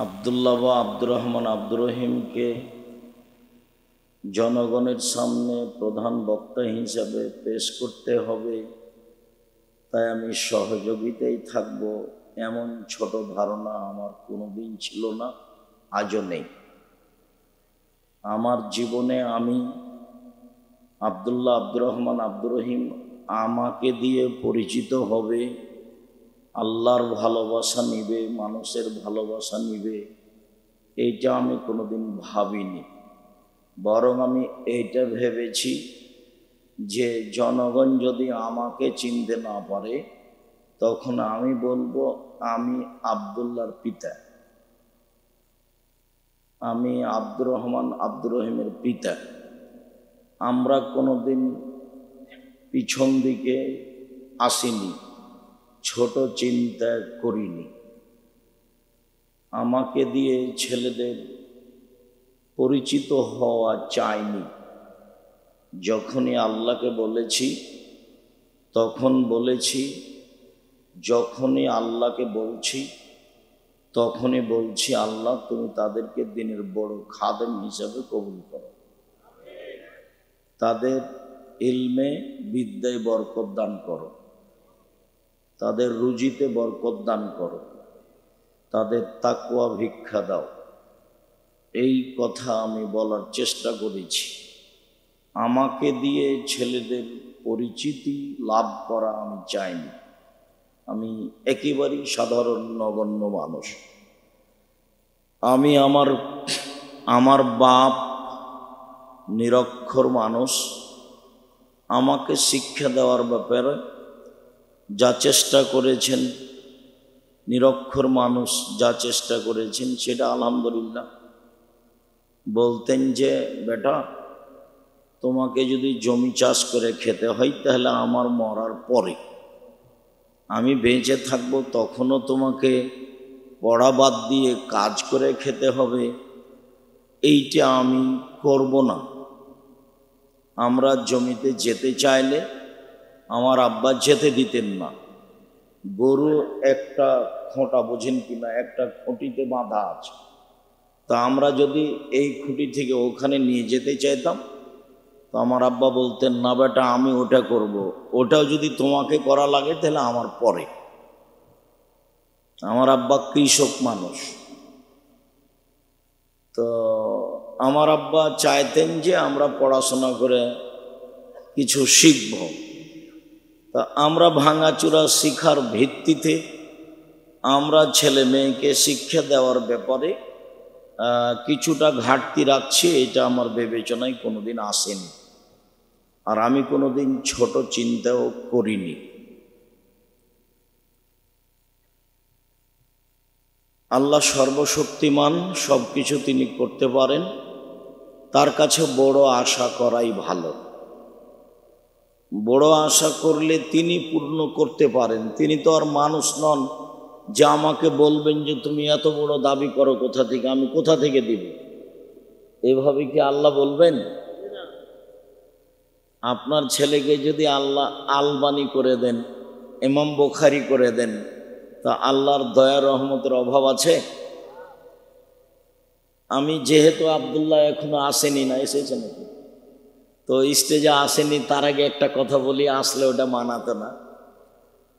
আব্দুল্লাহ বা আব্দুর রহমান আব্দুর রহিমকে জনগণের সামনে প্রধান বক্তা হিসাবে পেশ করতে হবে, তাই আমি সহযোগিতায় থাকব, এমন ছোট ধারণা আমার কোনোদিন ছিল না, আজও নেই। আমার জীবনে আমি আব্দুল্লাহ আব্দুর রহমান আব্দুর রহিম আমাকে দিয়ে পরিচিত হবে, আল্লাহর ভালোবাসা নিবে, মানুষের ভালোবাসা নিবে, এইটা আমি কোনোদিন ভাবিনি। বরং আমি এইটা ভেবেছি যে জনগণ যদি আমাকে চিনতে না পারে তখন আমি বলবো আমি আব্দুল্লাহর পিতা, আমি আব্দুর রহমান আব্দুর রহিমের পিতা। আমরা কোনোদিন পিছন দিকে আসিনি, ছোট চিন্তা করিনি। আমাকে দিয়ে ছেলেদের পরিচিত হওয়া চাইনি। যখনই আল্লাহকে বলেছি তখন বলেছি, যখনই আল্লাহকে বলছি তখনই বলছি আল্লাহ তুমি তাদেরকে দিনের বড় খাদেম হিসাবে কবুল করো, তাদের ইলমে বিদ্যায় বরকত দান করো, তাদের রুজিতে বরকত দান করো, তাদের তাকওয়া ভিক্ষা দাও। এই কথা আমি বলার চেষ্টা করেছি। আমাকে দিয়ে ছেলেদের পরিচিতি লাভ করা আমি চাইনি। আমি একেবারেই সাধারণ নগণ্য মানুষ। আমি আমার বাপ নিরক্ষর মানুষ, আমাকে শিক্ষা দেওয়ার ব্যাপারে যা চেষ্টা করেছেন, নিরক্ষর মানুষ যা চেষ্টা করেছেন সেটা আলহামদুলিল্লাহ। বলতেন যে বেটা তোমাকে যদি জমি চাষ করে খেতে হয় তাহলে আমার মরার পরে, আমি বেঁচে থাকবো তখনও তোমাকে পড়া বাদ দিয়ে কাজ করে খেতে হবে, এইটা আমি করব না। আমরা জমিতে যেতে চাইলে আমার আব্বা যেতে দিতেন না। গরু একটা খোঁটা, বোঝেন কিনা, একটা খুঁটিতে বাঁধা আছে, তা আমরা যদি এই খুঁটি থেকে ওখানে নিয়ে যেতে চাইতাম তো আমার আব্বা বলতেন না বেটা আমি ওটা করব, ওটাও যদি তোমাকে করা লাগে তাহলে আমার পরে। আমার আব্বা কৃষক মানুষ, তো আমার আব্বা চাইতেন যে আমরা পড়াশোনা করে কিছু শিখব। তা আমরা ভাঙাচুরা শিখার ভিত্তিতে আমরা ছেলে মেয়েকে শিক্ষা দেওয়ার ব্যাপারে কিছুটা ঘাটতি রাখছি, এটা আমার বিবেচনায় কোনোদিন আসেনি, আর আমি কোনোদিন ছোট চিন্তাও করিনি। আল্লাহ সর্বশক্তিমান, সব কিছু তিনি করতে পারেন, তার কাছে বড় আশা করাই ভালো। বড় আশা করলে তিনি পূর্ণ করতে পারেন। তিনি তো আর মানুষ নন যে আমাকে বলবেন যে তুমি এত বড় দাবি করো কোথা থেকে, আমি কোথা থেকে দিব। এভাবে কি আল্লাহ বলবেন? আপনার ছেলেকে যদি আল্লাহ আলবানি করে দেন, ইমাম বুখারী করে দেন, তা আল্লাহর দয়া রহমতের অভাব আছে? আমি যেহেতু আব্দুল্লাহ এখনো আসেনি, না এসেছে নাকি, তো স্টেজে আসেনি, তার আগে একটা কথা বলি, আসলে ওটা মানাতো না।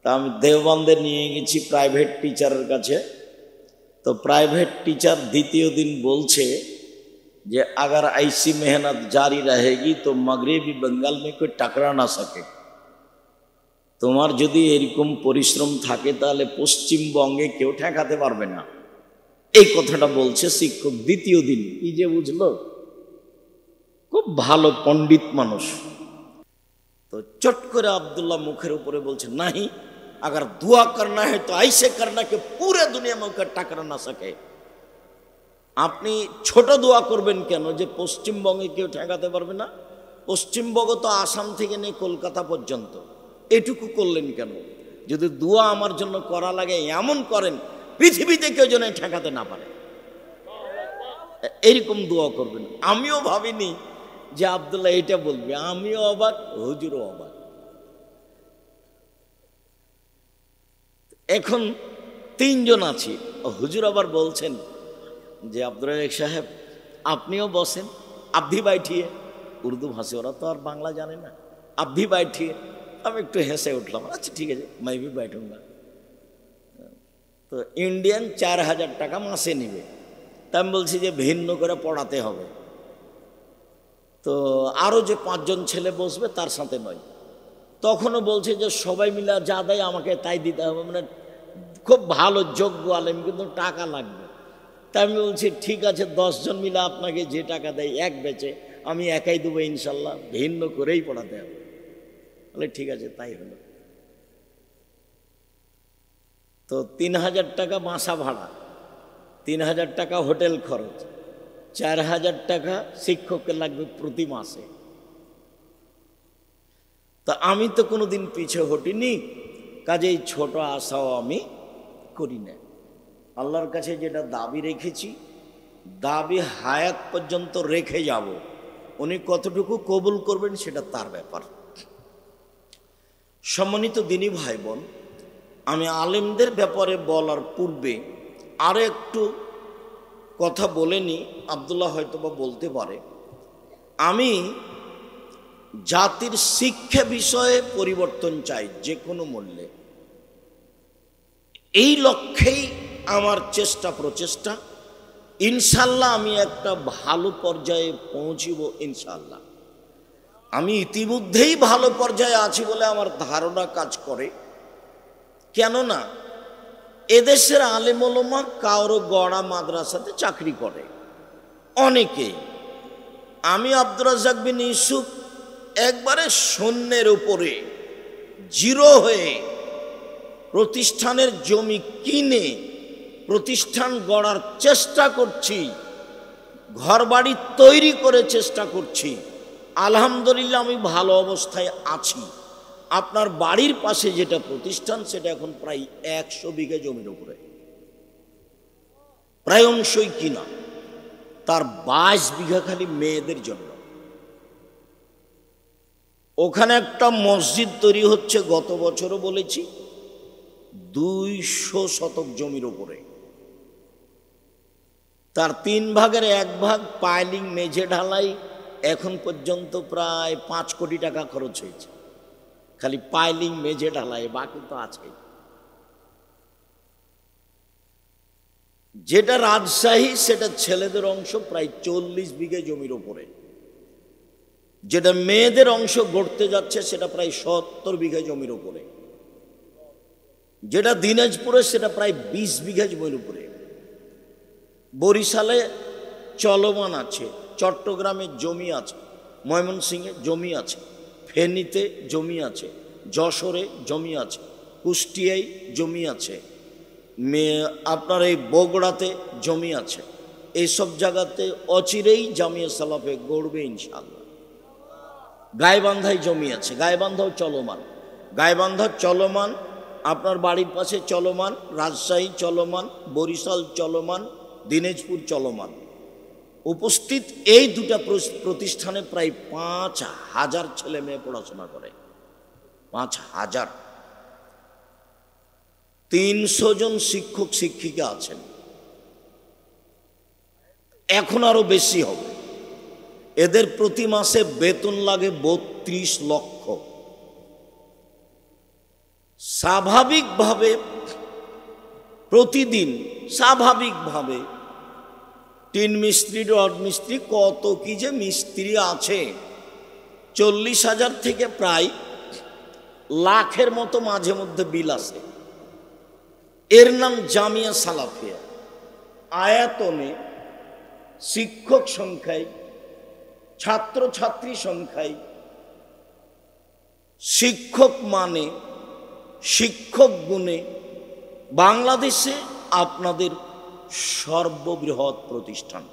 তা আমি দেওবন্দে নিয়ে গেছি প্রাইভেট টিচারের কাছে। তো প্রাইভেট টিচার দ্বিতীয় দিন বলছে যে अगर ऐसी मेहनत जारी रहेगी तो मगरबी बंगाल में कोई टकरा ना सके। তোমার যদি এরকম পরিশ্রম থাকে তাহলে পশ্চিমবঙ্গে কেউ ঠেকাতে পারবে না। এই কথাটা বলছে শিক্ষক দ্বিতীয় দিন। কি যে বুঝলো, খুব ভালো পণ্ডিত মানুষ। তো চট করে আব্দুল্লাহ মুখের উপরে বলছে नहीं, अगर दुआ करना है तो ऐसे करना कि पूरे दुनिया में कोई टकरा ना सके। আপনি ছোট দোয়া করবেন কেন যে পশ্চিমবঙ্গে কেউ ঠেকাতে পারবে না? পশ্চিমবঙ্গ তো আসাম থেকে নিয়ে কলকাতা পর্যন্ত, এটুকু করলেন কেন? যদি দোয়া আমার জন্য করা লাগে এমন করেন পৃথিবীতে কেউ যেন ঠেকাতে না পারে, এরকম দোয়া করবেন। আমিও ভাবিনি যে আব্দুল্লাহ এটা বলবে, আমিও অবাক, হুজুরও অবাক। এখন তিনজন আছি, হুজুর আবার বলছেন যে আব্দুর রাজ্জাক সাহেব আপনিও বসেন, আব্দি বাইঠিয়ে, উর্দু ভাষী ওরা তো আর বাংলা জানে না, আব্দি বাইঠিয়ে। আমি একটু হেসে উঠলাম, আচ্ছা ঠিক আছে मैं भी बैठूंगा। তো ইন্ডিয়ান 4000 টাকা মাসে নিবে। তা আমি বলছি যে ভিন্ন করে পড়াতে হবে, তো আরও যে 5 জন ছেলে বসবে তার সাথে নয়। তখনও বলছে যে সবাই মিলে যা দেয় আমাকে তাই দিতে হবে, মানে খুব ভালো যোগ্য আলেম কিন্তু টাকা লাগবে। তাই আমি বলছি ঠিক আছে 10 জন মিলে আপনাকে যে টাকা দেয় এক বেচে আমি একাই দেবো ইনশাল্লাহ, ভিন্ন করেই পড়াতে হবে। বলে ঠিক আছে তাই হলো। তো 3000 টাকা বাসা ভাড়া, 3000 টাকা হোটেল খরচ, 4000 টাকা শিক্ষককে লাগবে প্রতি মাসে। তা আমি তো কোনোদিন পিছে হটিনি, কাজেই ছোট আশাও আমি করি না। আল্লাহর কাছে যেটা দাবি রেখেছি, দাবি হায়াত পর্যন্ত রেখে যাব, উনি কতটুকু কবুল করবেন সেটা তার ব্যাপার। সম্মানিত দিনী ভাই বোন, আমি আলেমদের ব্যাপারে বলার পূর্বে আরও একটু কথা বলে নি, আব্দুল্লাহ হয়তোবা বলতে পারে। আমি জাতির শিক্ষা বিষয়ে পরিবর্তন চাই যে কোনো মূল্যে, এই লক্ষ্যেই আমার চেষ্টা প্রচেষ্টা। ইনশাল্লাহ আমি একটা ভালো পর্যায়ে পৌঁছিব ইনশাল্লাহ। আমি ইতিমধ্যেই ভালো পর্যায়ে আছি বলে আমার ধারণা কাজ করে। কেননা এদেশের আলেম ওলামা কারো গড়া মাদ্রাসাতে চাকরি করে অনেকেই। আমি আব্দুর রাজ্জাক বিন ইউসুফ একবারে শূন্যের উপরে জিরো হয়ে প্রতিষ্ঠানের জমি কিনে প্রতিষ্ঠান গড়ার চেষ্টা করছি, ঘরবাড়ি তৈরি করে চেষ্টা করছি। আলহামদুলিল্লাহ আমি ভালো অবস্থায় আছি। আপনার বাড়ির পাশে যেটা প্রতিষ্ঠান সেটা এখন প্রায় 100 বিঘা জমির উপরে, প্রায় অংশই কিনা, তার 22 বিঘা খালি মেয়েদের জন্য। ওখানে একটা মসজিদ তৈরি হচ্ছে, গত বছরও বলেছি 200 শতক জমির উপরে। তার 3 ভাগের 1 ভাগ পাইলিং মেঝে ঢালাই, এখন পর্যন্ত প্রায় 5 কোটি টাকা খরচ হয়েছে খালি পাইলিং মেঝে ঢালাই, বাকি তো আছে। যেটা রাজশাহী সেটা ছেলেদের অংশ প্রায় 40 বিঘা জমির উপরে, যেটা মেয়েদের অংশ গড়তে যাচ্ছে সেটা প্রায় 70 বিঘা জমির উপরে, যেটা দিনাজপুরে সেটা প্রায় 20 বিঘা জমির উপরে। বরিশালে চলমান আছে, চট্টগ্রামে জমি আছে, ময়মনসিংহে জমি আছে, ফেনীতে জমি আছে, যশোরে জমি আছে, কুষ্টিয়ায় জমি আছে, আপনার এই বগুড়াতে জমি আছে। এইসব জায়গাতে অচিরেই জামিয়া সালাফে গড়বে ইনশাআল্লাহ। গাইবান্ধায় জমি আছে, গাইবান্ধাও চলমান, গাইবান্ধা চলমান, আপনার বাড়ির পাশে চলমান, রাজশাহী চলমান, বরিশাল চলমান, দিনাজপুর চলমান। উপস্থিত এই দুটা প্রতিষ্ঠানে প্রায় 5000 ছেলে মেয়ে পড়াশোনা করে, 5000। 300 জন শিক্ষক শিক্ষিকা আছেন, এখন আরো বেশি হবে। এদের প্রতি মাসে বেতন লাগে 32 লক্ষ। স্বাভাবিকভাবে প্রতিদিন স্বাভাবিকভাবে টিন মিস্ত্রি, রড মিস্ত্রি, কত কি যে মিস্ত্রি আছে, 40,000 থেকে প্রায় লাখের মতো মাঝে মধ্যে বিল আসে। এর নাম জামিয়া সালাফিয়া। আয়াতনে, শিক্ষক সংখ্যায়, ছাত্রছাত্রী সংখ্যায়, শিক্ষক মানে, শিক্ষক গুণে বাংলাদেশে আপনাদের সর্ববৃহৎ প্রতিষ্ঠান।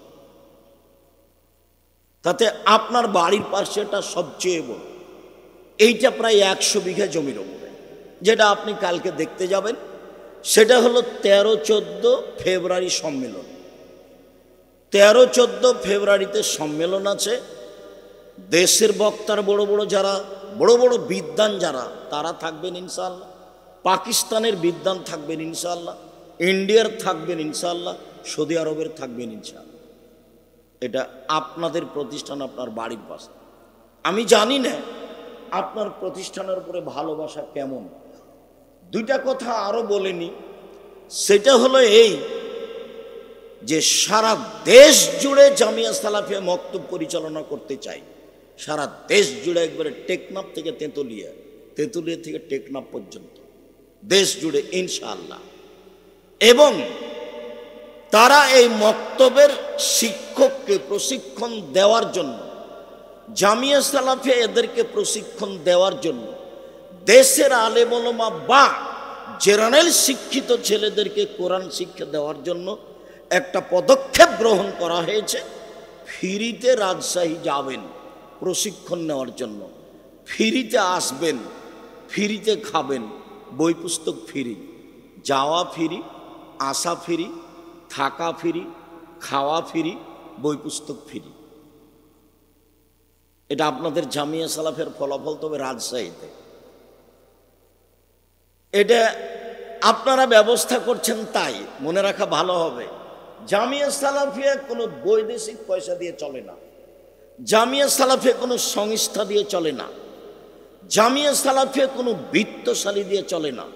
তাতে আপনার বাড়ির পাশেটা সবচেয়ে বড়, এইটা প্রায় 100 বিঘা জমির উপরে। যেটা আপনি কালকে দেখতে যাবেন সেটা হলো 13-14 ফেব্রুয়ারি সম্মেলন। 13-14 ফেব্রুয়ারিতে সম্মেলন আছে। দেশের বক্তার বড় বড় যারা, বড় বড় বিদ্বান যারা, তারা থাকবেন ইনশাআল্লাহ। পাকিস্তানের বিদ্বান থাকবেন ইনশাআল্লাহ, ইন্ডিয়ার থাকবেন ইনশাআল্লাহ, সৌদি আরবের থাকবেন ইনশাআল্লাহ। এটা আপনাদের প্রতিষ্ঠান, আপনার বাড়ির পাশে। আমি জানি না আপনার প্রতিষ্ঠানের উপরে ভালোবাসা কেমন। দুইটা কথা আরো বলেনি, সেটা হলো এই যে সারা দেশ জুড়ে জামিয়া সালাফিয়া মক্তব পরিচালনা করতে চাই। সারা দেশ জুড়ে, একবারে টেকনাফ থেকে তেঁতুলিয়া, তেঁতুলিয়া থেকে টেকনাফ পর্যন্ত দেশ জুড়ে ইনশাআল্লাহ। এবং তারা এই মক্তবের শিক্ষককে প্রশিক্ষণ দেওয়ার জন্য, জামিয়া সালাফিয়া এদেরকে প্রশিক্ষণ দেওয়ার জন্য দেশের আলেম ওলামা বা জেনারেল শিক্ষিত ছেলেদেরকে কোরআন শিক্ষা দেওয়ার জন্য একটা পদক্ষেপ গ্রহণ করা হয়েছে। ফ্রিতে রাজশাহী যাবেন প্রশিক্ষণ নেওয়ার জন্য, ফ্রিতে আসবেন, ফ্রিতে খাবেন, বই পুস্তক ফ্রি, যাওয়া ফ্রি, আসা ফ্রি, থাকা ফ্রি, খাওয়া ফ্রি, বই পুস্তক ফ্রি। এটা আপনাদের জামিয়া সালাফের ফলাফল। তবে রাজশাহীতে এটা আপনারা ব্যবস্থা করছেন, তাই মনে রাখা ভালো হবে। জামিয়া সালাফিয়া কোনো বৈদেশিক পয়সা দিয়ে চলে না, জামিয়া সালাফিয়া কোনো সংস্থা দিয়ে চলে না, জামিয়া সালাফিয়া কোনো বিত্তশালী দিয়ে চলে না,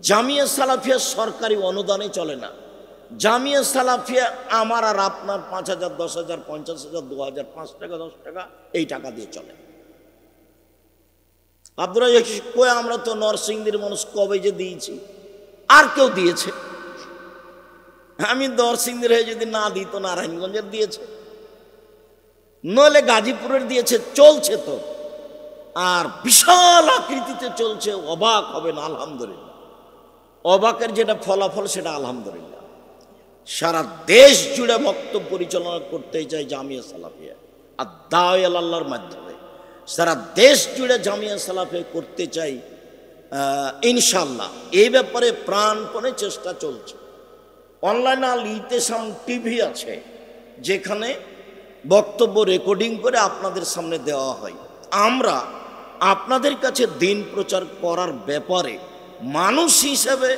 জামিয়া সালাফিয়া সরকারি অনুদানে চলে না। জামিয়া সালাফিয়া আমার আর আপনার 5,000, 10,000, 50,000, 2,000, 5 টাকা, 10 টাকা এই টাকা দিয়ে চলে। আপনারা কই, আমরা তো নরসিংদীর মানুষ, কবে যে দিয়েছি, আর কেউ দিয়েছে? আমি নরসিংদীর হয়ে যদি না দিই তো নারায়ণগঞ্জের দিয়েছে, নইলে গাজীপুরের দিয়েছে, চলছে তো, আর বিশাল আকৃতিতে চলছে। অবাক হবেন, আলহামদুলিল্লাহ। অবাকের যেটা ফলাফল সেটা আলহামদুলিল্লাহ। সারা দেশ জুড়ে বক্তব্য পরিচালনা করতে চাই জামিয়া সালাফিয়া আর দাওয়ায়ে আল্লাহর মাধ্যমে। সারা দেশ জুড়ে জামিয়া সালাফিয়া করতে চাই ইনশাআল্লাহ। এই ব্যাপারে প্রাণপণে চেষ্টা চলছে। অনলাইনে আল ইতেসাম টিভি আছে, যেখানে বক্তব্য রেকর্ডিং করে আপনাদের সামনে দেওয়া হয়। আমরা আপনাদের কাছে দিন প্রচার করার ব্যাপারে মানুষ হিসেবে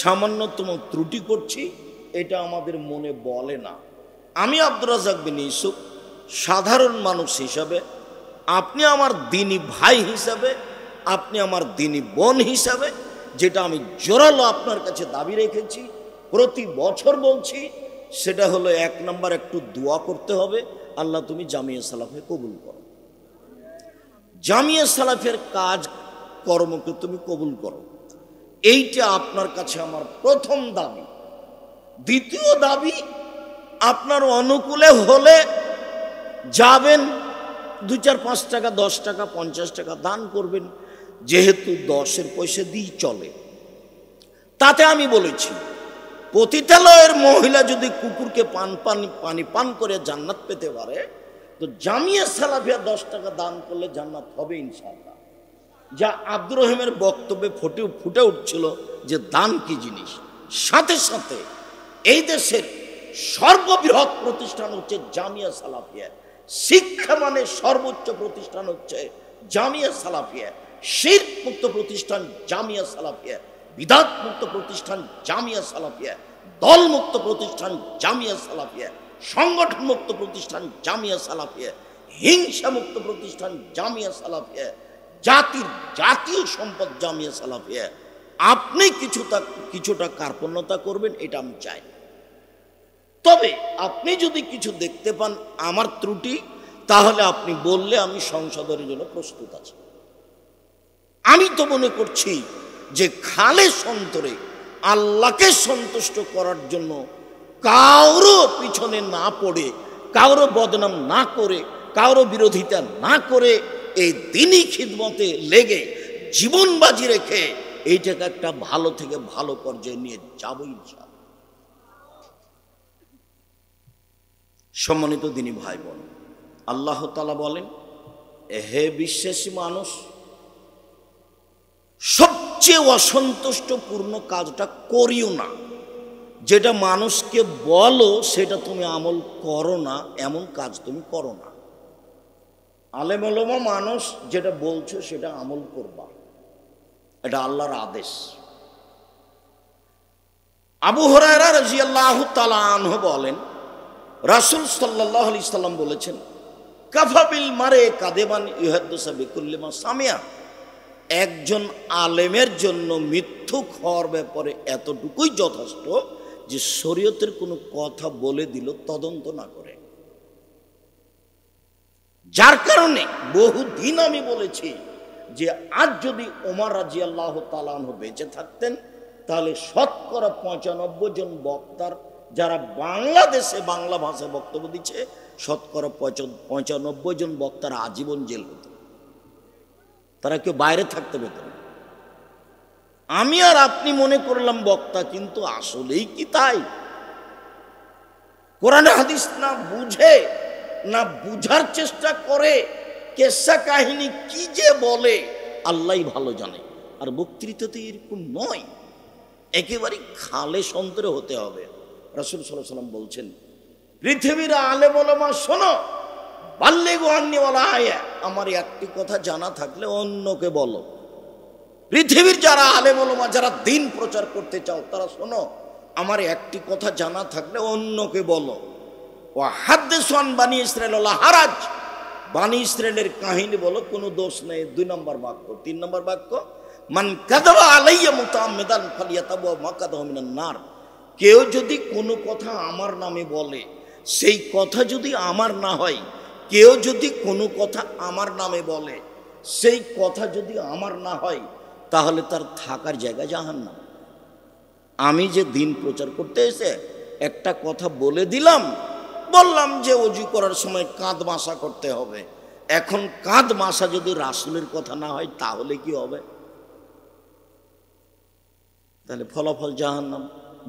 সামান্যতম ত্রুটি করছি, এটা আমাদের মনে বলে না। আমি আব্দুর রাজ্জাক বিন ইউসুফ সাধারণ মানুষ হিসাবে, আপনি আমার দিনী ভাই হিসাবে, আপনি আমার দিনী বোন হিসাবে, যেটা আমি জোরালো আপনার কাছে দাবি রেখেছি, প্রতি বছর বলছি, সেটা হলো 1 নম্বর একটু দোয়া করতে হবে, আল্লাহ তুমি জামিয়া সালাফে কবুল করো, জামিয়া সালাফের কাজ কর্মকে তুমি কবুল করো। এইটা আপনার কাছে আমার প্রথম দাবি। দ্বিতীয় দাবি, আপনার অনুকূলে হলে যাবেন, 2, 4, 5 টাকা, 10 টাকা, 50 টাকা দান করবেন, যেহেতু 10-এর পয়সা দিয়ে চলে। তাতে আমি বলেছি, পতিতালয়ের মহিলা যদি কুকুরকে পানি পান করে জান্নাত পেতে পারে, তো জামিয়া সালাফিয়া 10 টাকা দান করলে জান্নাত হবে ইনশাআল্লাহ। যা আব্দুর রহিমের বক্তব্যে ফুটে উঠছিল যে দান কি জিনিস। সাথে সাথে এই দেশের সর্ববৃহৎ প্রতিষ্ঠান হচ্ছে জামিয়া সালাফিয়া, শিক্ষা মানে সর্বোচ্চ প্রতিষ্ঠান হচ্ছে জামিয়া সালাফিয়া, শিরক মুক্ত প্রতিষ্ঠান জামিয়া সালাফিয়া, বিদআত মুক্ত প্রতিষ্ঠান জামিয়া সালাফিয়া, দল মুক্ত প্রতিষ্ঠান জামিয়া সালাফিয়া, সংগঠন মুক্ত প্রতিষ্ঠান জামিয়া সালাফিয়া, হিংসা মুক্ত প্রতিষ্ঠান জামিয়া সালাফিয়া, জাতীয় সম্পদ জামিয়া সালাফিয়া। আপনি কিছুটা কার্পণ্যতা করবেন, এটা আমি চাই। তবে আপনি যদি কিছু দেখতে পান আমার ত্রুটি, তাহলে আপনি বললে আমি সংশোধনের জন্য প্রস্তুত আছি। আমি তো মনে করছি যে খালেস অন্তরে আল্লাহকে সন্তুষ্ট করার জন্য কারো পিছনে না পড়ে, কারো বদনাম না করে, কারো বিরোধিতা না করে, এই দ্বীনি খিদমতে লেগে জীবন বাজি রেখে এইটাকে একটা ভালো থেকে ভালো পর্যায়ে নিয়ে যাবো ইনশাআল্লাহ। সম্মানিত দ্বীনি ভাই বোন, আল্লাহ তাআলা বলেন, হে বিশ্বাসী মানুষ, সবচেয়ে অসন্তুষ্টপূর্ণ কাজটা করিও না। যেটা মানুষকে বলো সেটা তুমি আমল করো না, এমন কাজ তুমি করো না। আলেম ওলামা মানুষ যেটা বলছো সেটা আমল করবা, এটা আল্লাহর আদেশ। আবু হুরায়রা রাদিয়াল্লাহু তাআলা আনহু বলেন, রাসূল সাল্লাল্লাহু আলাইহি সাল্লাম বলেছেন, কাফা বিল মারে কাদেবান ইউহাদ্দিসু বিকুল্লি মা সামিয়া। একজন আলেমের জন্য মিথ্যুক হওয়ার ব্যাপারে এতটুকুই যথেষ্ট যে শরীয়তের কোনো কথা বলে দিল তদন্ত না করে। যার কারণে বহুদিন আমি বলেছি যে আজ যদি ওমর রাদিয়াল্লাহু তাআলা আনহু বেঁচে থাকতেন তাহলে শতকরা ৯৫ জন বক্তার যারা বাংলাদেশে বাংলা ভাষায় বক্তব্য দিচ্ছে শতকরা ৯৫ জন বক্তার আজীবন জেল হতো, তারা কেউ বাইরে থাকতে পেত না। আমি আর আপনি মনে করলাম বক্তা, কিন্তু আসলেই কি তাই? কোরআন হাদিস না বুঝে, না বুঝার চেষ্টা করে, কেসা কাহিনী কি যে বলে আল্লাহই ভালো জানে। আর বক্তৃতাতে এরকম নয়, একেবারে খালে সন্তরে হতে হবে। রাসূল সাল্লাল্লাহু আলাইহি ওয়াসাল্লাম বলছেন, পৃথিবীর আলেম ওলামা শোনো, বাল্লিগু আন্নী ওয়ালা আয়া, আমার একটি কথা জানা থাকলে অন্যকে বলো। পৃথিবীর যারা আলেম ওলামা, যারা দ্বীন প্রচার করতে চাও, তারা শোনো, আমার একটি কথা জানা থাকলে অন্যকে বলো। ওয়া হাদ্দিসু আন বানি ইসরাঈল ওয়ালা হারাজ, বানি ইসরাঈলের কাহিনী বলো, কোনো দোষ নেই। ২ নম্বর বাক্য। ৩ নম্বর বাক্য, মান কাযাবা আলাইয়া মুতাআম্মিদান ফালিয়াতাবা মাকাদাহু মিনান নার। কেউ যদি কোনো কথা আমার নামে বলে, সেই কথা যদি আমার না হয়, কেউ যদি কোনো কথা আমার নামে বলে, সেই কথা যদি আমার না হয়, তাহলে তার থাকার জায়গা জাহান্নাম। আমি যে দিন প্রচার করতে এসে একটা কথা বলে দিলাম, বললাম যে ওযু করার সময় কাঁধ মাসা করতে হবে। এখন কাঁধ মাসা যদি রাসূলের কথা না হয় তাহলে কি হবে? তাহলে ফলাফল জাহান্নাম।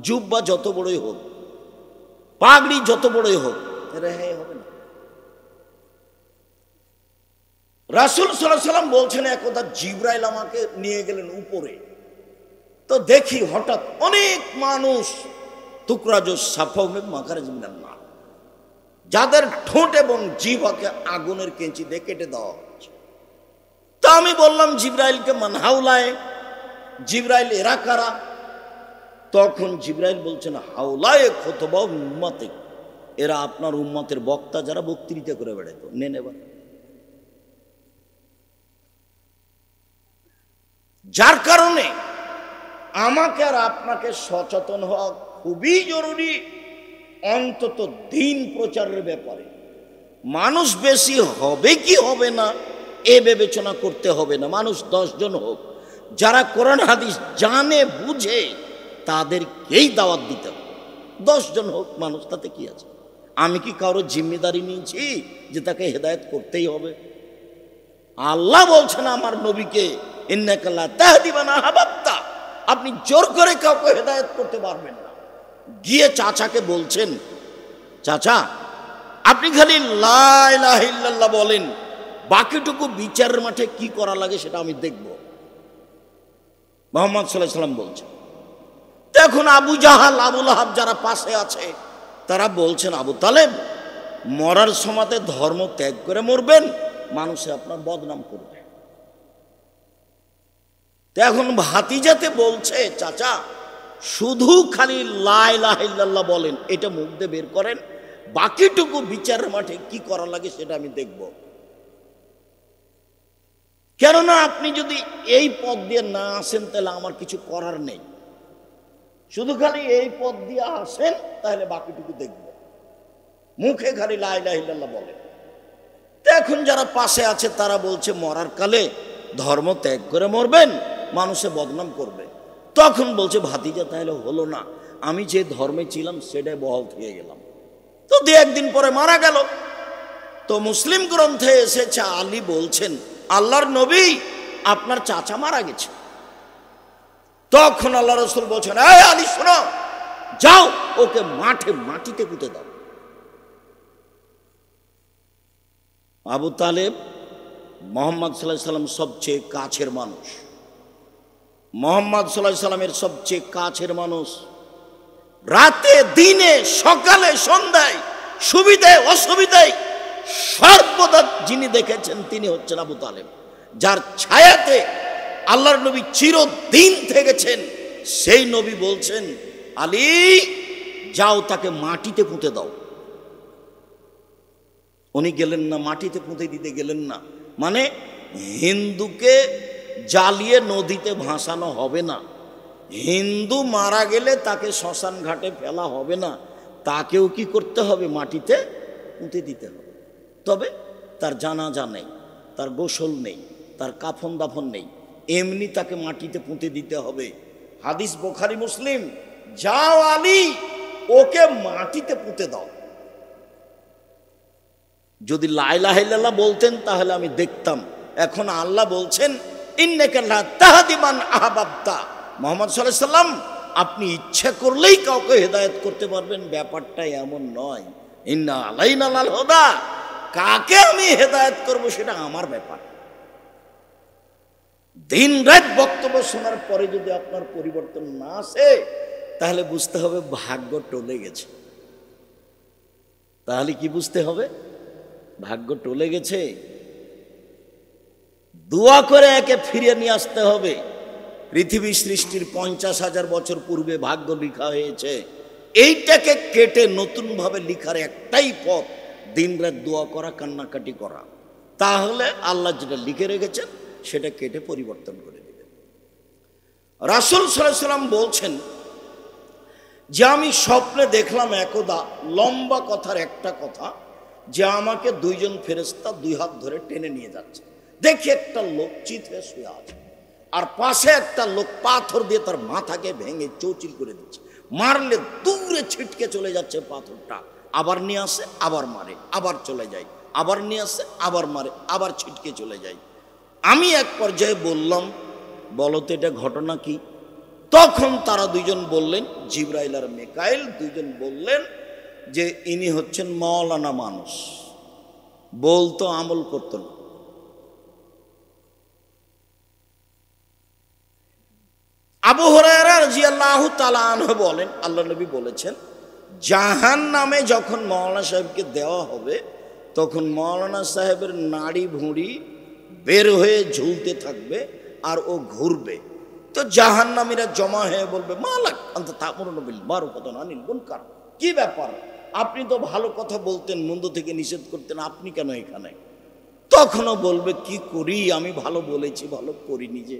জুব্বা যত বড়ই হোক, পাগড়ি যত বড়ই হোক, রেহাই হবে না। রাসূল সাল্লাল্লাহু আলাইহি ওয়াসাল্লাম বলছেন, একদা জিবরাইল আমাকে নিয়ে গেলেন উপরে। তো দেখি হঠাৎ অনেক মানুষ তুকরাজু সাফাউমে মাখারাজ মিনান নার, যাদের ঠোঁট এবং জিহ্বাকে আগুনের কেঞ্চি দিয়ে কেটে দেওয়া হচ্ছে। তা আমি বললাম জিবরাইলকে, মান হাউলায়, জিবরাইল এরা কারা? তখন জিবরাইল বলছেন, হাউলায় খুতবা উম্মতিক, এরা আপনার উম্মতের বক্তা, যারা বক্তৃতা করে বেড়াতো। নেন এবার। যার কারণে আমাকে আর আপনাকে সচেতন হওয়া খুবই জরুরি, অন্তত দিন প্রচারের ব্যাপারে। মানুষ বেশি হবে কি হবে না এ বিবেচনা করতে হবে না। মানুষ 10 জন হোক, যারা কোরআন হাদিস জানে বুঝে, তাদেরকেই দাওয়াত দিতে হবে। 10 জন হোক মানুষ, তাতে কি আছে? আমি কি কারো জিম্মেদারি নিয়েছি যে তাকে হেদায়েত করতেই হবে? আল্লাহ বলছেন আমার নবীকে, ইন্নাকা লা তাহদি মান আহবাবতা, আপনি জোর করে কাউকে হেদায়েত করতে পারবেন না। গিয়ে চাচাকে বলছেন, চাচা আপনি খালি লা ইলাহা ইল্লাল্লাহ বলেন, বাকিটুকু বিচারের মাঠে কি করা লাগে সেটা আমি দেখব। মুহাম্মদ সাল্লাল্লাহু আলাইহি ওয়াসাল্লাম বলছেন। এখন আবু জাহাল, আবু লাহাব যারা পাশে আছে, তারা বলছেন, আবু তালেব মরার সময়তে ধর্ম ত্যাগ করে মরবেন, মানুষে আপনার বদনাম করবে। এখন ভাতিজাতে বলছে, চাচা শুধু খালি লা ইলাহা ইল্লাল্লাহ বলেন, এটা মুখ দিয়ে বের করেন, বাকিটুকু বিচারের মাঠে কি করা লাগে সেটা আমি দেখব। কেননা আপনি যদি এই পথ দিয়ে না আসেন তাহলে আমার কিছু করার নেই। শুধু খালি এই পথ দিয়ে আসেন, তাহলে বাকিটুকু দেখব। মুখে খালি লা ইলাহা ইল্লাল্লাহ বলেন। এখন যারা পাশে আছে তারা বলছে, মরার কালে ধর্ম ত্যাগ করে মরবেন, মানুষে বদনাম করবে। তখন বলছে, ভাতিজা তাহলে হলো না, আমি যে ধর্মে ছিলাম সেটাই বহাল থেকে গেলাম। তো 2-1 দিন পরে মারা গেল। তো মুসলিম গ্রন্থে এসেছে, আলী বলছেন, আল্লাহর নবী আপনার চাচা মারা গেছে। তখন আল্লাহ রাসূল বলছেন, এই আলী শোনো, যাও ওকে মাটিতে পুঁতে দাও। আবু তালেব মুহাম্মদ সাল্লাল্লাহু আলাইহি সাল্লাম সবচেয়ে কাছের মানুষ, মুহাম্মদ সাল্লাল্লাহু আলাইহি সাল্লামের সবচেয়ে কাছের মানুষ। রাতে দিনে সকালে সন্ধ্যায় সুবিধায় অসুবিধায় সর্বদা যিনি দেখেছেন তিনি হচ্ছেন আবু তালেব, যার ছায়াতে আল্লাহর নবী চিরদিন থেকেছেন। সেই নবী বলছেন, আলী যাও তাকে মাটিতে পুঁতে দাও। উনি গেলেন না, মাটিতে পুঁতে দিতে গেলেন না। মানে হিন্দুকে জ্বালিয়ে নদীতে ভাসানো হবে না, হিন্দু মারা গেলে তাকে শ্মশান ঘাটে ফেলা হবে না, তাকেও কি করতে হবে? মাটিতে পুঁতে দিতে হবে। তবে তার জানাজা নেই, তার গোসল নেই, তার কাফন দাফন নেই, এমনি তাকে মাটিতে পুঁতে দিতে হবে। হাদিস বুখারী মুসলিম। যাও আলী ওকে মাটিতে পুঁতে দাও। যদি লা ইলাহা ইল্লাল্লাহ বলতেন তাহলে আমি দেখতাম। এখন আল্লাহ বলছেন ইন্নাকা লা তাহদি মান আহবাবতা, মুহাম্মদ সাল্লাল্লাহু আলাইহি সাল্লাম আপনি ইচ্ছা করলেই কাউকে হেদায়েত করতে পারবেন, ব্যাপারটা এমন নয়। ইন্না আলাইনা লাল হুদা, কাকে আমি হেদায়েত করব সেটা আমার ব্যাপার। দিন রাত বক্তব্য শোনার পরে যদি আপনার পরিবর্তন না আসে তাহলে বুঝতে হবে ভাগ্য টলে গেছে। তাহলে কি বুঝতে হবে? ভাগ্য টলে গেছে। দোয়া করে একে ফিরিয়ে নিয়ে আসতে হবে। পৃথিবী সৃষ্টির 50,000 বছর পূর্বে ভাগ্য লেখা হয়েছে, এইটাকে কেটে নতুনভাবে লেখার একটাই পথ, দিন রাত দোয়া করা, কান্নাকাটি করা। তাহলে আল্লাহ যেটা লিখে রেখেছেন সেটা কেটে পরিবর্তন করে দেবেন। রাসূল সাল্লাল্লাহু আলাইহি সাল্লাম বলছেন যে আমি স্বপ্নে দেখলাম একদা, লম্বা কথার একটা কথা, যে আমাকে দুইজন ফেরেশতা দুই হাত ধরে টেনে নিয়ে যাচ্ছে। দেখি একটা লোক চিত হয়ে শুয়ে আছে, আর পাশে একটা লোক পাথর দিয়ে তার মাথাকে ভেঙে চৌচির করে দিচ্ছে। মারলে দূরে ছিটকে চলে যাচ্ছে পাথরটা, আবার নিয়ে আসে, আবার মারে, আবার চলে যায়, আবার নিয়ে আসে, আবার মারে, আবার ছিটকে চলে যায়। আমি এক পর্যায়ে বললাম, বলো তো এটা ঘটনা কি? তখন তারা দুইজন বললেন, জিবরাইল আর মিকাইল দুইজন বললেন যে ইনি হচ্ছেন মাওলানা মানুষ, বলতো আমল করতো না। আবু হুরায়রা রাদিয়াল্লাহু তাআলা আনহু বলেন, আল্লাহ নবী বলেছেন জাহান্নামে যখন মাওলানা সাহেবকে দেওয়া হবে তখন মাওলানা সাহেবের নাড়ি ভুঁড়ি বের হয়ে ঝুলতে থাকবে আর ও ঘুরবে। তো জাহান্নামীরা জমা হয়ে বলবে, মালাক আনতা তা'মুরুনা বিল মারুফ ওয়া তানহা আনিল মুনকার, কি ব্যাপার, আপনি তো ভালো কথা বলতেন, মন্দ থেকে নিষেধ করতেন, আপনি কেন এখানে? তখনও বলবে, কি করি, আমি ভালো বলেছি, ভালো করিনি। যে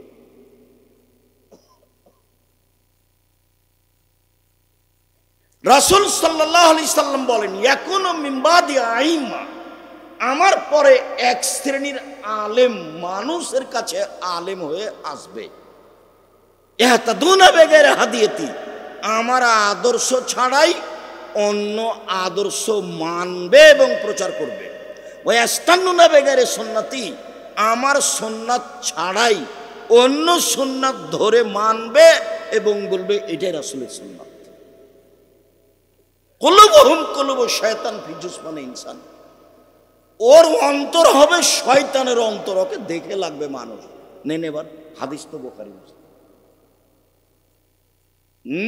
রাসূল সাল্লাল্লাহু আলাইহি সাল্লাম বলেন, ইয়াকুনু মিন বাদি আইম্মা, আমার পরে এক শ্রেণীর আলেম মানুষের কাছে আলেম হয়ে আসবে, ইহতাদুনা বিগাইরি হাদিয়াতি, আমার আদর্শ ছাড়াই অন্য আদর্শ মানবে এবং প্রচার করবে। ওয়া ইস্তান্নুনা বিগাইরি সুন্নতি, আমার সুন্নাত ছাড়াই অন্য সুন্নাত ধরে মানবে এবং বলবে এটাই রাসূলের সুন্নাত। কুলুবুহুম কুলুবু শয়তান ফি জুসমানি ইনসান, ওর অন্তর হবে শয়তানের অন্তর, ওকে দেখে লাগবে মানুষ। নেন এবার হাদিস তো বুখারী মুসলিম।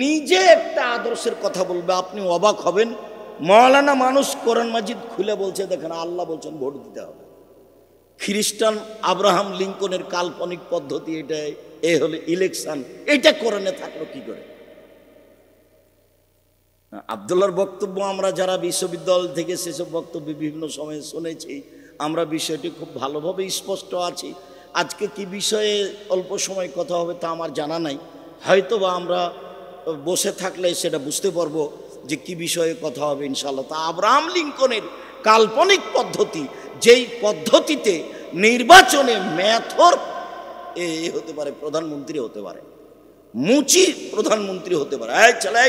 নিজে একটা আদর্শের কথা বলবে, আপনি অবাক হবেন। মাওলানা মানুষ কোরআন মাজিদ খুলে বলছে, দেখেন আল্লাহ বলছেন ভোট দিতে হবে। খ্রিস্টান আব্রাহাম লিঙ্কনের কাল্পনিক পদ্ধতি এটা, এ হলো ইলেকশন, এটা কোরআনে থাকলো কি করে? আব্দুল্লাহর বক্তব্য আমরা যারা বিশ্ববিদ্যালয় থেকে সেসব বক্তব্য বিভিন্ন সময়ে শুনেছি, আমরা বিষয়টি খুব ভালোভাবে স্পষ্ট আছি। আজকে কি বিষয়ে অল্প সময় কথা হবে তা আমার জানা নাই, হয়তো বা আমরা বসে থাকলে সেটা বুঝতে পারবো যে কি বিষয়ে কথা হবে ইনশাআল্লাহ। তা আব্রাহাম লিঙ্কনের কাল্পনিক পদ্ধতি, যেই পদ্ধতিতে নির্বাচনে মেথর এ হতে পারে, প্রধানমন্ত্রী হতে পারে, মুচি প্রধানমন্ত্রী হতে পারে। চলে,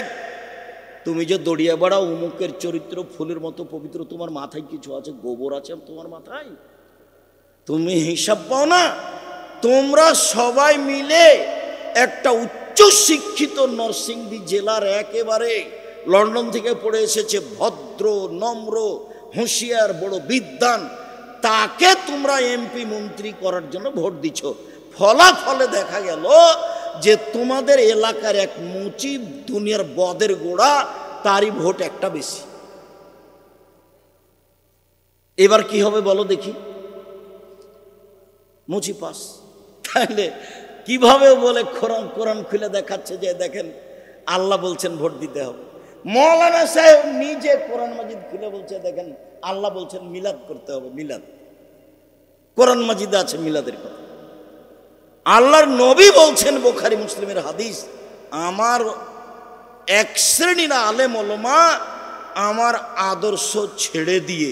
তুমি যে দড়িয়ে বেড়াও, উমুকের চরিত্র ফুলের মতো পবিত্র, তোমার মাথায় কিছু আছে, গোবর আছে তোমার মাথায়, তুমি হিসাব পাও না? তোমরা সবাই মিলে একটা উচ্চ শিক্ষিত নরসিংদী জেলার একেবারে লন্ডন থেকে পড়ে এসেছে, ভদ্র নম্র হুঁশিয়ার বড় বিদ্বান, তাকে তোমরা এমপি মন্ত্রী করার জন্য ভোট দিচ্ছ। ফলাফলে দেখা গেল যে তোমাদের এলাকার এক মুচি দুনিয়ার বদের গোড়া, তারই ভোট একটা বেশি। এবার কি হবে বলো দেখি? মুচি পাস। তাহলে কিভাবে বলে কোরআন খুলে দেখাচ্ছে যে দেখেন আল্লাহ বলছেন ভোট দিতে হবে। মৌলানা সাহেব নিজে কোরআন মাজিদ খুলে বলছে, দেখেন আল্লাহ বলছেন মিলাদ করতে হবে। মিলাদ কোরআন মাজিদে আছে মিলাদের কথা। আল্লাহর নবী বলছেন, বুখারী মুসলিমের হাদিস, আমার এক শ্রেণীর আলেম ওলামা আমার আদর্শ ছেড়ে দিয়ে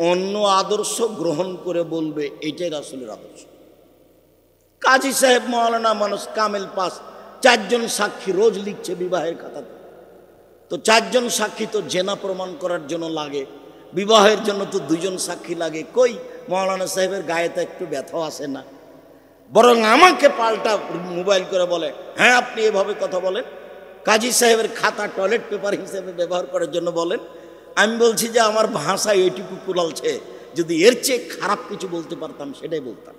অন্য আদর্শ গ্রহণ করে বলবে এটাই রাসূলের আদর্শ। কাজী সাহেব মাওলানা মানুষ কামেল পাস, 4 জন সাক্ষী রোজ লিখছে বিবাহের খাতাতে। তো 4 জন সাক্ষী তো জেনা প্রমাণ করার জন্য লাগে, বিবাহের জন্য তো 2 জন সাক্ষী লাগে। কই মাওলানা সাহেবের গায়ে তো একটু ব্যথাও আসে না, বরং আমাকে পাল্টা মোবাইল করে বলে, হ্যাঁ আপনি এভাবে কথা বলেন, কাজী সাহেবের খাতা টয়লেট পেপার হিসেবে ব্যবহার করার জন্য বলেন। আমি বলছি যে আমার ভাষা এইটুকু কুলালছে, যদি এর চেয়ে খারাপ কিছু বলতে পারতাম সেটাই বলতাম।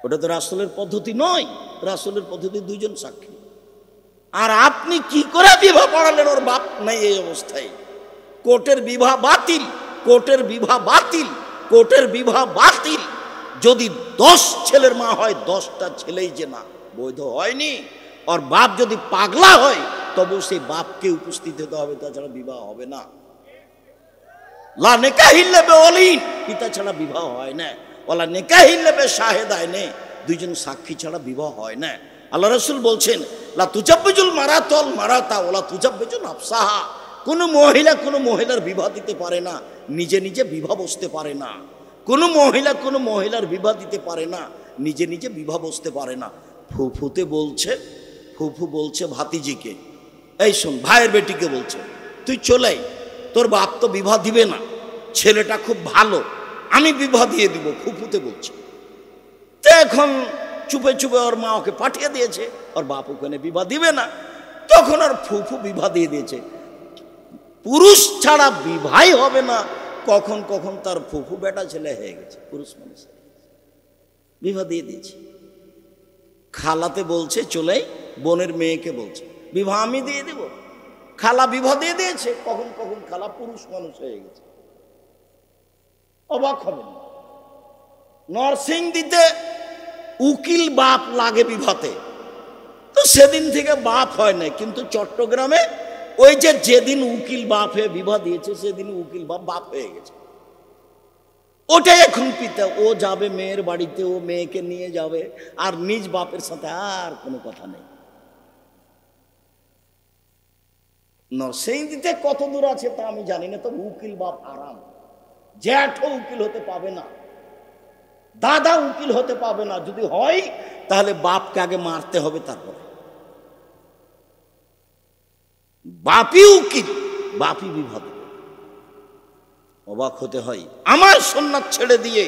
ওটা তো রাসূলের পদ্ধতি নয়, রাসূলের পদ্ধতি 2 জন সাক্ষী। আর আপনি কি করে বিবাহ পড়ালেন? ওর বাপ নাই এই অবস্থায়। কোর্টের বিবাহ বাতিল, কোর্টের বিবাহ বাতিল, কোর্টের বিবাহ বাতিল। যদি 10 ছেলের মা হয়, 10টা ছেলেই যে না বৈধ হয়নি। আর বাপ যদি পাগলা হয় তবু সেই বাপকে উপস্থিত হতে হবে, তাছাড়া বিবাহ হবে না। লা নিকাহ ইল্লা বিওয়ালিন, পিতা ছাড়া বিবাহ হয় না। ওয়ালা নিকাহ ইল্লা বিশাহিদাইনি, 2 জন সাক্ষী ছাড়া বিবাহ হয় না। আল্লাহ রাসূল বলছেন, লা তুজাব্বিজুল মারাতাল মারাতা ওয়ালা তুজাব্বিজু নাফসাহা, কোন মহিলা কোন মহিলার বিবাহ দিতে পারে না, নিজে নিজে বিবাহ বসতে পারে না। কোন মহিলা কোন মহিলার বিবাহ দিতে পারে না, নিজে নিজে বিবাহ বসতে পারে না। ফুফুতে বলছে, ফুফু বলছে ভাতিজিকে, এই শোন, ভাইয়ের বেটিকে বলছে, তুই চলে, তোর বাপ তো বিবাহ দিবে না, ছেলেটা খুব ভালো, আমি বিবাহ দিয়ে দিব, ফুফুতে বলছে। তো এখন চুপে চুপে ওর মা ওকে পাঠিয়ে দিয়েছে, ওর বাপ ওখানে বিবাহ দিবে না, তখন ওর ফুফু বিবাহ দিয়ে দিয়েছে। পুরুষ ছাড়া বিবাহই হবে না, কখন কখন তার ফুফু বেটা ছেলে হয়ে গেছে, পুরুষ মানুষ বিবাহ দিয়ে দিয়েছে। খালাতে বলছে চলে, বোনের মেয়েকে বলছে বিবাহ আমি দিয়ে দেব, খালা বিবাহ দিয়ে দিয়েছে, কখন কখন খালা পুরুষ মানুষ হয়ে গেছে। অবাক হবেন, নরসিংদীতে উকিল বাপ লাগে বিবাহতে, তো সেদিন থেকে বাপ হয় না। কিন্তু চট্টগ্রামে ওই যে যেদিন উকিল বাপ হয়ে বিবাহ দিয়েছে, সেদিন উকিল বাপ বাপ হয়ে গেছে। ওটাই এখন পিতা, ও যাবে মেয়ের বাড়িতে, ও মেয়েকে নিয়ে যাবে, আর নিজ বাপের সাথে আর কোনো কথা নেই। নরসিংদীতে কত দূর আছে তা আমি জানি না, তবে উকিল বাপ আরাম। জ্যাঠও উকিল হতে পাবে না, দাদা উকিল হতে পাবে না, যদি হয় তাহলে বাপকে আগে মারতে হবে, তারপরে বাপই উকিল, বাপই বিবাহ। অবাক হতে হয়, আমার সুন্নাত ছেড়ে দিয়ে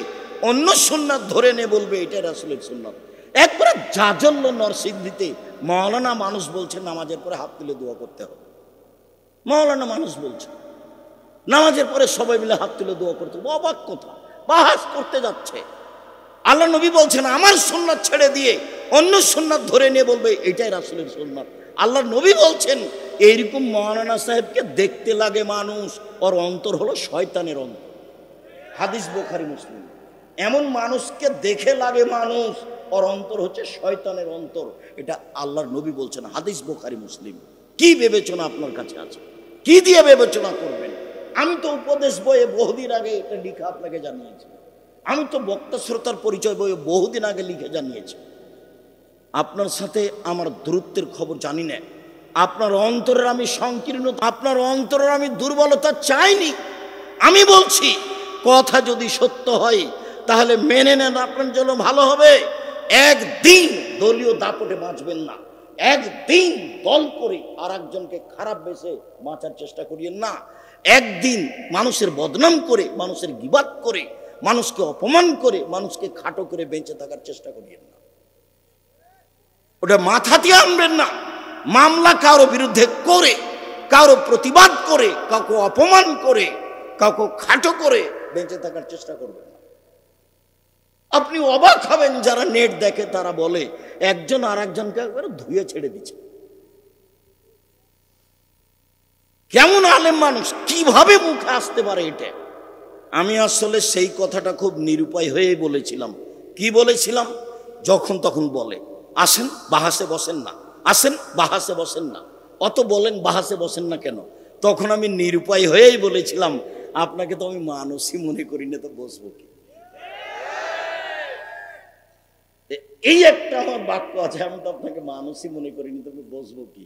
অন্য সুন্নাত ধরে নে বলবে এটা রাসূলের সুন্নাত। একবারে জাজল্য নরসিংদীতে মাওলানা মানুষ বলছে নামাজের পরে হাত তুলে দোয়া করতে হবে। মাওলানা মানুষ বলছে নামাজের পরে সবাই মিলে হাত তুলে দোয়া করতে হবে। অবাক কথা, বাহাস করতে যাচ্ছে। আল্লাহ নবী বলছেন আমার সুন্নাত ছেড়ে দিয়ে অন্য সুন্নাত ধরে নিয়ে বলবে এটাই রাসূলের সুন্নাত। আল্লাহ নবী বলছেন এইরকম মাওলানা সাহেবকে দেখতে লাগে মানুষ, ওর অন্তর হলো শয়তানের অন্তর। হাদিস বুখারী মুসলিম। এমন মানুষকে দেখে লাগে মানুষ, ওর অন্তর হচ্ছে শয়তানের অন্তর। এটা আল্লাহর নবী বলছেন, হাদিস বুখারী মুসলিম। কি বিবেচনা আপনার কাছে আছে? কি দিয়ে বিবেচনা করবেন? আমি তো উপদেশ বইয়ে বহুদিন আগে এটা লিখে আপনাকে জানিয়েছি, আমি তো বক্তা শ্রোতার পরিচয় বইয়ে বহুদিন আগে লিখে জানিয়েছি। আপনার সাথে আমার দূরত্বের খবর জানি না, আপনার অন্তরের আমি সংকীর্ণ, আপনার অন্তরের আমি দুর্বলতা চাইনি। আমি বলছি কথা যদি সত্য হয় তাহলে মেনে নেন, আপনার জন্য ভালো হবে। একদিন দলীয় দাপটে বাঁচবেন না, একদিন দল করে আর একজনকে খারাপ বেসে বাঁচার চেষ্টা করিয়েন না। একদিন মানুষের বদনাম করে, মানুষের গীবাত করে, মানুষকে অপমান করে, মানুষকে খাটো করে বেঁচে থাকার চেষ্টা করিয়েন না। ওটা মাথাতে আনবেন না। মামলা কারো বিরুদ্ধে করে, কারো প্রতিবাদ করে, কাউকে অপমান করে, কাউকে খাটো করে বেঁচে থাকার চেষ্টা করবেন না। আপনি অবাক হবেন, যারা নেট দেখে তারা বলে একজন আর একজনকে একবারে ধুয়ে ছেড়ে দিচ্ছে। কেমন আলেম মানুষ, কিভাবে মুখে আসতে পারে এটা? আমি আসলে সেই কথাটা খুব নিরুপায় হয়ে বলেছিলাম। কি বলেছিলাম? যখন তখন বলে আসেন বাহাসে বসেন না, আসেন বাহাসে বসেন না, অত বলেন বাহাসে বসেন না কেন? তখন আমি নিরুপায় হয়েই বলেছিলাম, আপনাকে তো আমি মানুষই মনে করি না, তো বসবো কি? এই একটা আমার বাক্য আছে, আমি তো আপনাকে মানুষই মনে করিনি, তো আমি বসবো কি?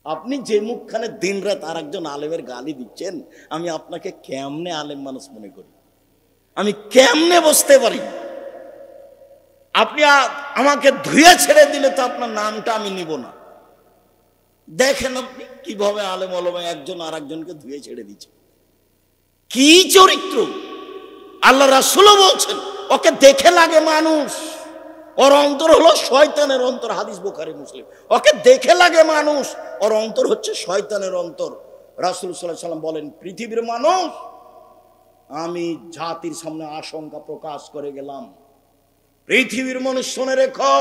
আপনি যে মুখখানে দিন রাত আর একজন আলেমের গালি দিচ্ছেন, আমি আপনাকে কেমনে আলেম মানুষ মনে করি? আমি কেমনে বসতে পারি? আপনি আমাকে ধুয়ে ছেড়ে দিলে তো আপনার নামটা আমি নিব না। দেখেন আপনি কিভাবে আলেম ওলামা একজন আর একজনকে ধুয়ে ছেড়ে দিচ্ছে, কি চরিত্র! আল্লাহ রাসূলও বলছেন, ওকে দেখে লাগে মানুষ, ওর অন্তর হলো শয়তানের অন্তর, হাদিস বুখারী মুসলিম। ওকে দেখে লাগে মানুষ, ওর অন্তর হচ্ছে শয়তানের অন্তর। রাসূল সাল্লাল্লাহু আলাইহি ওয়াসাল্লাম বলেন, পৃথিবীর মানুষ, আমি জাতির সামনে আশঙ্কা প্রকাশ করে গেলাম, পৃথিবীর মানুষ শুনে রেখো,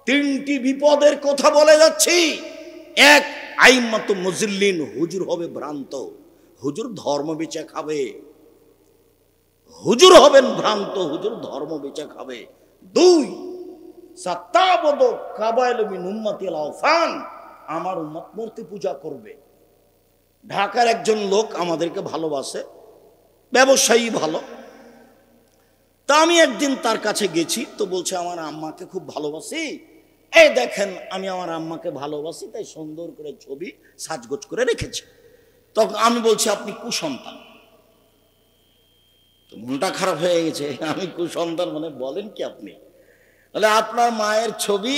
তিনটি বিপদের কথা বলে যাচ্ছি। এক, আইম্মাতু মুজিল্লিন, হুজুর হবে ভ্রান্ত, হুজুর ধর্ম বেচে খাবে, হুজুর হবেন ভ্রান্ত, হুজুর ধর্ম বেচে খাবে। দুই, সাত্তাবদ কাবাইল মিন উম্মতিল আওসান, আমার উম্মত মূর্তি পূজা করবে। ঢাকার একজন লোক আমাদেরকে ভালোবাসে, ব্যবসায়ী ভালো। তা আমি একদিন তার কাছে গেছি, তো বলছে আমার আম্মাকে খুব ভালোবাসি, এই দেখেন আমি আমার আম্মাকে ভালোবাসি, তাই সুন্দর করে ছবি সাজগোজ করে রেখেছি। তখন আমি বলছি, আপনি কুসন্তান। তো মনটা খারাপ হয়ে গেছে, আমি কুসন্তান মানে বলেন কি আপনি? তাহলে আপনার মায়ের ছবি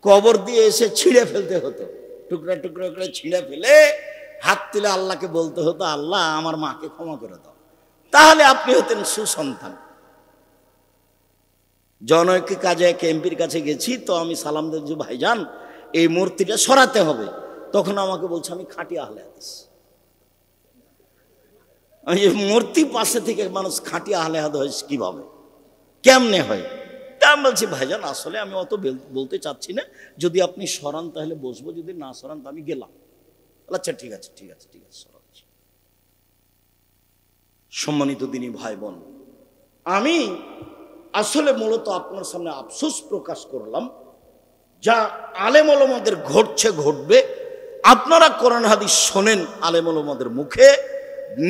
কবর দিয়ে এসে ছিঁড়ে ফেলতে হতো, টুকরা টুকরা করে ছিঁড়ে ফেলে হাত তুলে আল্লাহকে বলতে হতো, আল্লাহ আমার মাকে ক্ষমা করে দাও, তাহলে আপনি হতেন সুসন্তান। জনৈক কাজে এক এমপির কাছে গেছি, তো আমি সালাম দিয়েছি, ভাইজান এই মূর্তিটা সরাতে হবে। তখন আমাকে বলছে, আমি খাঁটি আহলে হাদিস। আমি মূর্তি পাশে থেকে মানুষ খাঁটি আহলে হাদিস কিভাবে, কেমনে হয়? তা আমি বলছি, ভাইজান আসলে আমি অত বলতে চাচ্ছি না, যদি আপনি সরান তাহলে বসবো, যদি না সরান তো আমি গেলাম। আচ্ছা ঠিক আছে ঠিক আছে ঠিক আছে, সরাচ্ছি। সম্মানিত দিনী ভাই বোন, আমি আসলে মূলত আপনার সামনে আফসোস প্রকাশ করলাম, যা আলেম ওলামাদের ঘটছে ঘটবে, আপনারা কোরআন হাদিস শোনেন আলেম ওলামাদের মুখে,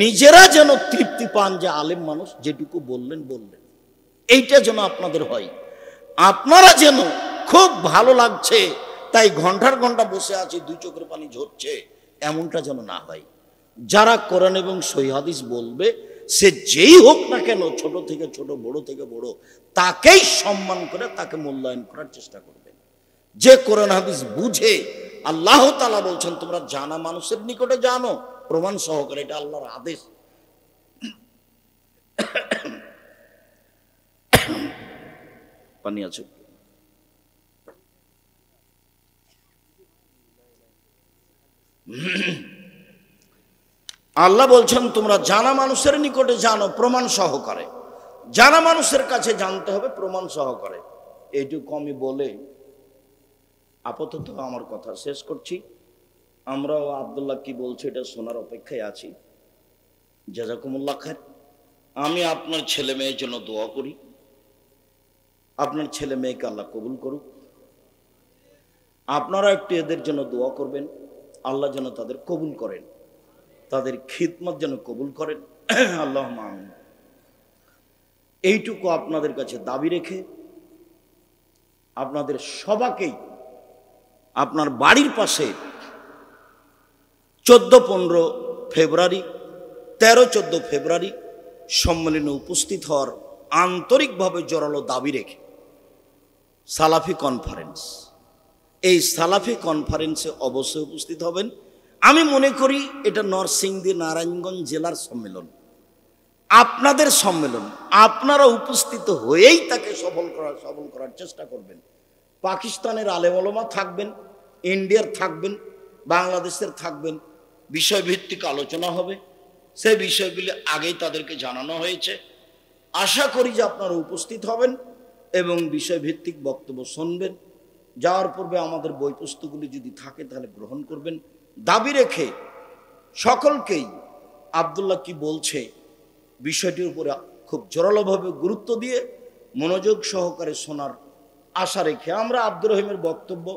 নিজেরা যেন তৃপ্তি পান যে আলেম মানুষ যেটুকু বললেন বললেন, এইটা যেন আপনাদের হয়। আপনারা যেন খুব ভালো লাগছে তাই ঘন্টার ঘন্টা বসে আছি, দুই চোখের পানি ঝরছে, এমনটা যেন না হয়। যারা কোরআন এবং সহিহ হাদিস বলবে, সে যেই হোক না কেন, ছোট থেকে ছোট, বড় থেকে বড়, তাকেই সম্মান করে তাকে মূল্যায়ন করার চেষ্টা করবেন। যে কোরআন হাদিস বুঝে, আল্লাহ তাআলা বলছেন তোমরা জানা মানুষের নিকটে জানো, প্রমাণ সহকারে, এটা আল্লাহর আদেশ। পানি আছে? আল্লাহ বলছেন তোমরা জানা মানুষের নিকটে জানো, প্রমাণ সহকারে। জানা মানুষের কাছে জানতে হবে প্রমাণ সহকারে। এইটুকু আমি বলে আপাতত আমার কথা শেষ করছি। আমরাও আব্দুল্লাহ কি বলছে এটা শোনার অপেক্ষায় আছি। জাযাকুমুল্লাহ খায়র। আমি আপনার ছেলে মেয়ের জন্য দোয়া করি, আপনার ছেলে মেয়েকে আল্লাহ কবুল করুক। আপনারা একটু এদের জন্য দোয়া করবেন, আল্লাহ যেন তাদের কবুল করেন, তাদের খিদমত যেন কবুল করেন, আল্লাহুম্মা আমিন। এইটুকু আপনাদের কাছে দাবি রেখে আপনাদের সবাইকেই আপনার বাড়ির পাশে 14-15 ফেব্রুয়ারি, 13-14 ফেব্রুয়ারি সম্মেলনে উপস্থিত হওয়ার আন্তরিকভাবে জোরালো দাবি রেখে সালাফি কনফারেন্স, এই সালাফি কনফারেন্সে অবশ্যই উপস্থিত হবেন। আমি মনে করি এটা নরসিংদী নারায়ণগঞ্জ জেলার সম্মেলন, আপনাদের সম্মেলন। আপনারা উপস্থিত হয়েই তাকে সফল করার চেষ্টা করবেন। পাকিস্তানের আলেম ওলামা থাকবেন, ইন্ডিয়ার থাকবেন, বাংলাদেশের থাকবেন, বিষয়ভিত্তিক আলোচনা হবে। সেই বিষয়গুলি আগেই তাদেরকে জানানো হয়েছে। আশা করি যে আপনারা উপস্থিত হবেন এবং বিষয়ভিত্তিক বক্তব্য শুনবেন। যাওয়ার পূর্বে আমাদের বই পুস্তকগুলি যদি থাকে তাহলে গ্রহণ করবেন। দাবি রেখে সকলকেই আব্দুল্লাহ কি বলছে বিষয়টির উপরে খুব জোরালোভাবে গুরুত্ব দিয়ে মনোযোগ সহকারে শোনার আশা রেখে আমরা আব্দুর রহিমের বক্তব্য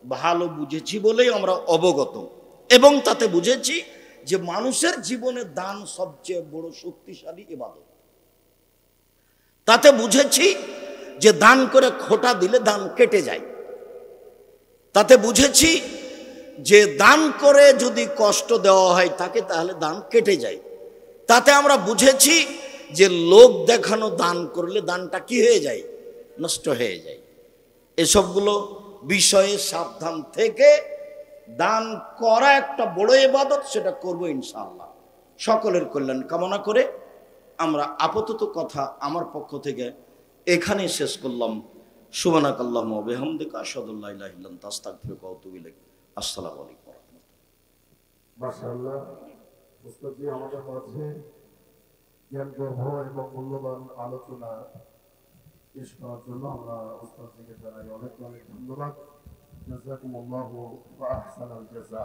ভালো বুঝেছি বলেই আমরা অবগত, এবং তাতে বুঝেছি যে মানুষের জীবনে দান সবচেয়ে বড় শক্তিশালী ইবাদত। তাতে বুঝেছি যে দান করে খোটা দিলে দান কেটে যায়। তাতে বুঝেছি যে দান করে যদি কষ্ট দেওয়া হয় তাকে, তাহলে দান কেটে যায়। তাতে আমরা বুঝেছি যে লোক দেখানো দান করলে দানটা কি হয়ে যায়, নষ্ট হয়ে যায়। এসবগুলো বিষয়ে সাবধান থেকে দান করা একটা বড় ইবাদত, সেটা করব ইনশাআল্লাহ। সকলের কল্যাণ কামনা করে আমরা আপাতত কথা আমার পক্ষ থেকে এখানেই শেষ করলাম। সুবহানাকাল্লাহুম্মা ওয়া বিহামদিকা আশহাদু আল্লা ইলাহা ইল্লা আনতা আস্তাগফিরুকা ওয়া আতুবু ইলাইক। আসসালামু আলাইকুম ওয়া রাহমাতুল্লাহ। মাশাআল্লাহ, উস্তাদজি আমাদের মাঝে জ্ঞানগর্ভ এবং মূল্যবান আলোচনা পেশ করার জন্য আমরা উস্তাদজিকে জানাই অনেক অনেক ধন্যবাদ। জাযাকুমুল্লাহু ওয়া আহসানাল জাযা।